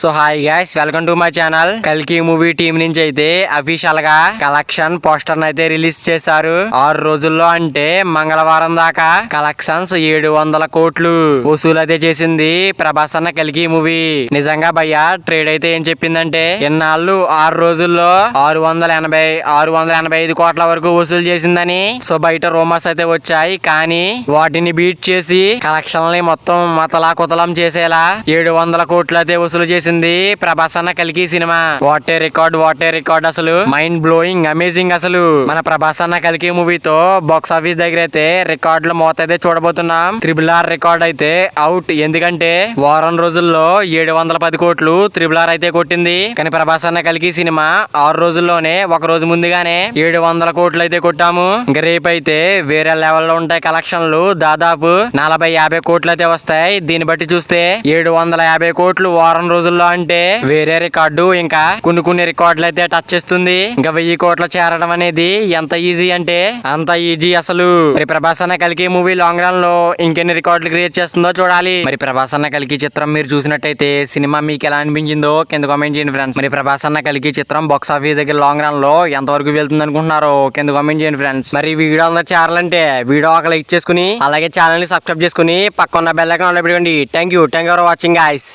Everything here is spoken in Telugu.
So hi guys, welcome to my channel. కల్కి మూవీ టీం నుంచి అయితే అఫీషియల్ గా కలెక్షన్ పోస్టర్ అయితే రిలీజ్ చేశారు. 6 రోజుల్లో అంటే మంగళవారం దాకా కలెక్షన్స్ 700 కోట్లు వసూలు అయితే చేసింది ప్రభాస్ అన్న కల్కి మూవీ. నిజంగా భయ్య ట్రేడ్ అయితే ఏం చెప్పిందంటే ఇన్నాళ్ళు 6 రోజుల్లో 685 కోట్ల వరకు వసూలు చేసిందని. సో బయట రూమర్స్ అయితే వచ్చాయి, కానీ వాటిని బీట్ చేసి కలెక్షన్లని మొత్తం మతలా కుతలం చేసేలా 700 కోట్లు అయితే వసూలు చేసింది ప్రభాస్ అన్న కల్కి సినిమా. వాట్ ఏ రికార్డ్, అసలు మైండ్ బ్లోయింగ్, అమేజింగ్. అసలు మన ప్రభాస్ అన్న కల్కి మూవీతో బాక్స్ ఆఫీస్ దగ్గర అయితే రికార్డుల మోత అయితే చూడబోతున్నాం. RRR రికార్డ్ అయితే అవుట్. ఎందుకంటే వారం రోజుల్లో 710 కోట్లు RRR అయితే కొట్టింది. కానీ ప్రభాస్ అన్న కల్కి సినిమా 6 రోజుల్లోనే ఒక రోజు ముందుగానే 700 కోట్లు అయితే కొట్టాము. ఇంకా రేపైతే వేరే లెవెల్లో ఉంటాయి కలెక్షన్లు. దాదాపు 40-50 కోట్లు అయితే వస్తాయి. దీన్ని బట్టి చూస్తే 750 కోట్లు వారం రోజుల్లో అంటే వేరే రికార్డు, ఇంకా కొన్ని రికార్డులు అయితే టచ్ చేస్తుంది. ఇంకా 1000 కోట్లు చేరడం అనేది ఎంత ఈజీ అంటే అంత ఈజీ అసలు. మరి ప్రభాస్ అన్న కల్కి మూవీ లాంగ్ రన్ లో ఇంకెన్ని రికార్డులు క్రియేట్ చేస్తుందో చూడాలి. మరి ప్రభాస్ అన్న కల్కి చిత్రం మీరు చూసినట్టయితే సినిమా మీకు ఎలా అనిపించిందో కింద కామెంట్ చేయండి ఫ్రెండ్స్. మరి ప్రభాస్ అన్న కల్కి చిత్రం బాక్స్ ఆఫీస్ దగ్గర లాంగ్ రన్ లో ఎంత వరకు వెళ్తుంది అనుకుంటున్నారో కింద కామెంట్ చేయండి ఫ్రెండ్స్. మరి వీడియో అందరూ చేరాలంటే వీడియో ఒక లైక్ చేసుకుని అలాగే ఛానల్ ని సబ్స్క్రైబ్ చేసుకుని పక్కన బెల్ ఐకాన్ ఆన్ లో పెట్టుకోండి. Thank you for watching guys.